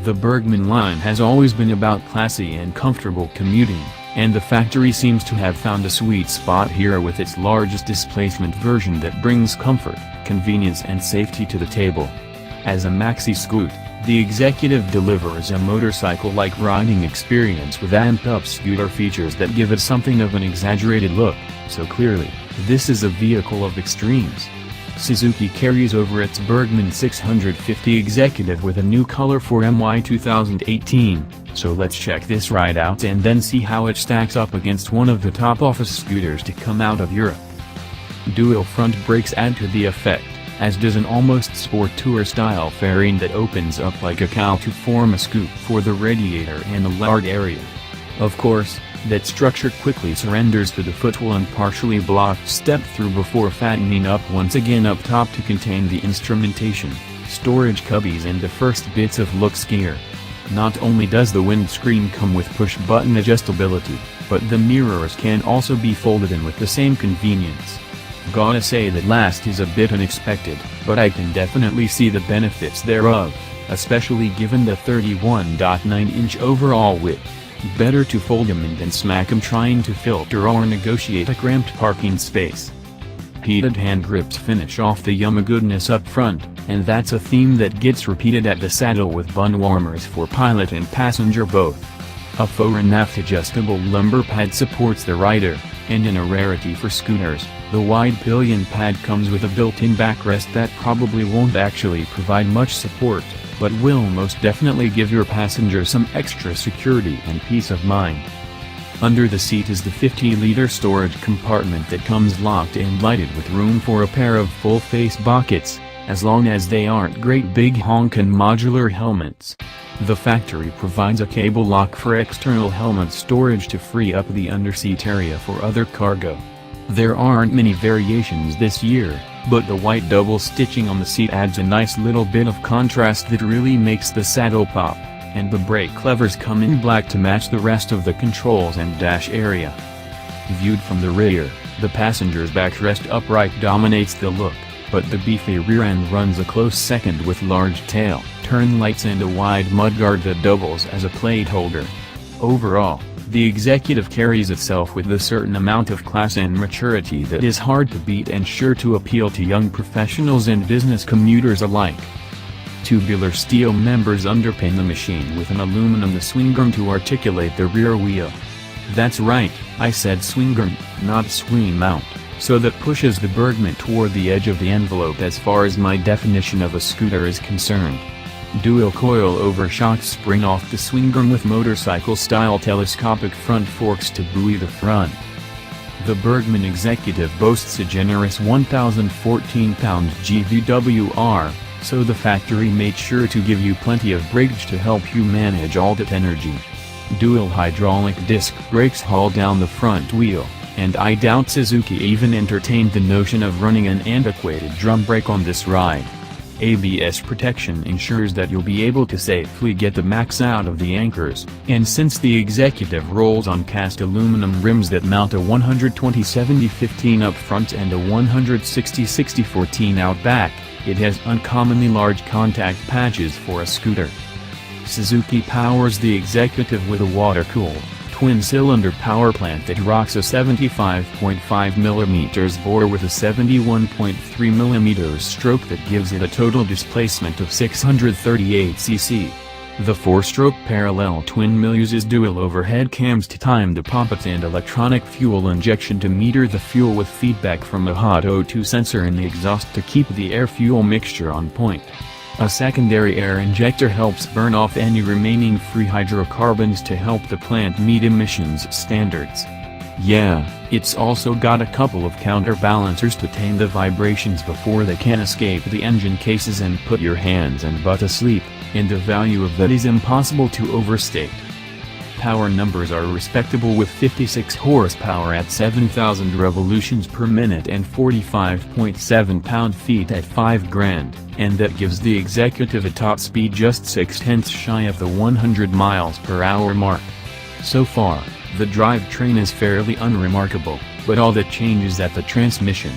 The Burgman line has always been about classy and comfortable commuting, and the factory seems to have found a sweet spot here with its largest displacement version that brings comfort, convenience and safety to the table. As a maxi scoot, the Executive delivers a motorcycle-like riding experience with amped-up scooter features that give it something of an exaggerated look, so clearly, this is a vehicle of extremes. Suzuki carries over its Burgman 650 Executive with a new color for MY 2018, so let's check this ride out and then see how it stacks up against one of the top office scooters to come out of Europe. Dual front brakes add to the effect, as does an almost sport tour-style fairing that opens up like a cowl to form a scoop for the radiator and the lard area. Of course, that structure quickly surrenders to the footwell and partially blocked step-through before fattening up once again up top to contain the instrumentation, storage cubbies and the first bits of looks gear. Not only does the windscreen come with push-button adjustability, but the mirrors can also be folded in with the same convenience. Gotta say that last is a bit unexpected, but I can definitely see the benefits thereof, especially given the 31.9-inch overall width. Better to fold 'em in than smack 'em trying to filter or negotiate a cramped parking space. Heated hand grips finish off the yummy goodness up front, and that's a theme that gets repeated at the saddle with bun warmers for pilot and passenger both. A fore and aft adjustable lumbar pad supports the rider, and in a rarity for scooters, the wide pillion pad comes with a built-in backrest that probably won't actually provide much support, but will most definitely give your passenger some extra security and peace of mind. Under the seat is the 50-liter storage compartment that comes locked and lighted with room for a pair of full-face buckets, as long as they aren't great big honkin' modular helmets. The factory provides a cable lock for external helmet storage to free up the underseat area for other cargo. There aren't many variations this year, but the white double stitching on the seat adds a nice little bit of contrast that really makes the saddle pop, and the brake levers come in black to match the rest of the controls and dash area. Viewed from the rear, the passenger's backrest upright dominates the look, but the beefy rear end runs a close second with large tail, turn lights and a wide mudguard that doubles as a plate holder. Overall, the Executive carries itself with a certain amount of class and maturity that is hard to beat and sure to appeal to young professionals and business commuters alike. Tubular steel members underpin the machine with an aluminum swing arm to articulate the rear wheel. That's right, I said swing arm, not swing mount, so that pushes the Burgman toward the edge of the envelope as far as my definition of a scooter is concerned. Dual coil overshocks spring off the swing arm with motorcycle-style telescopic front forks to buoy the front. The Burgman Executive boasts a generous 1,014-pound GVWR, so the factory made sure to give you plenty of breakage to help you manage all that energy. Dual hydraulic disc brakes haul down the front wheel, and I doubt Suzuki even entertained the notion of running an antiquated drum brake on this ride. ABS protection ensures that you'll be able to safely get the max out of the anchors, and since the Executive rolls on cast aluminum rims that mount a 120/70/15 up front and a 160/60/14 out back, it has uncommonly large contact patches for a scooter. Suzuki powers the Executive with a water-cooled, twin-cylinder powerplant that rocks a 75.5 mm bore with a 71.3 mm stroke that gives it a total displacement of 638 cc. The 4-stroke parallel twin mill uses dual overhead cams to time the poppets and electronic fuel injection to meter the fuel with feedback from a hot O2 sensor in the exhaust to keep the air-fuel mixture on point. A secondary air injector helps burn off any remaining free hydrocarbons to help the plant meet emissions standards. Yeah, it's also got a couple of counterbalancers to tame the vibrations before they can escape the engine cases and put your hands and butt asleep, and the value of that is impossible to overstate. Power numbers are respectable with 56 horsepower at 7,000 revolutions per minute and 45.7 pound-feet at 5 grand, and that gives the Executive a top speed just 6/10 shy of the 100 mph mark. So far, the drivetrain is fairly unremarkable, but all that changes at the transmission.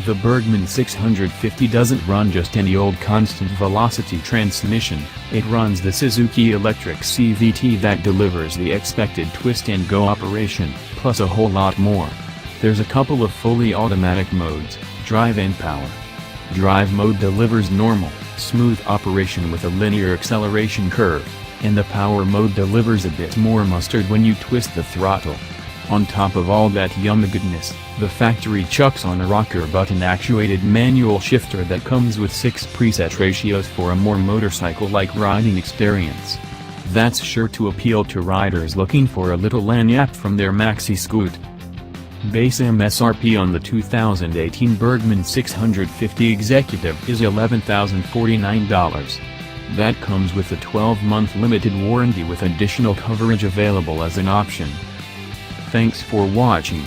The Burgman 650 doesn't run just any old constant velocity transmission, it runs the Suzuki electric CVT that delivers the expected twist-and-go operation, plus a whole lot more. There's a couple of fully automatic modes, drive and power. Drive mode delivers normal, smooth operation with a linear acceleration curve, and the power mode delivers a bit more mustard when you twist the throttle. On top of all that yummy goodness, the factory chucks on a rocker button-actuated manual shifter that comes with 6 preset ratios for a more motorcycle-like riding experience. That's sure to appeal to riders looking for a little lanyap from their maxi scoot. Base MSRP on the 2018 Burgman 650 Executive is $11,049. That comes with a 12-month limited warranty with additional coverage available as an option. Thanks for watching.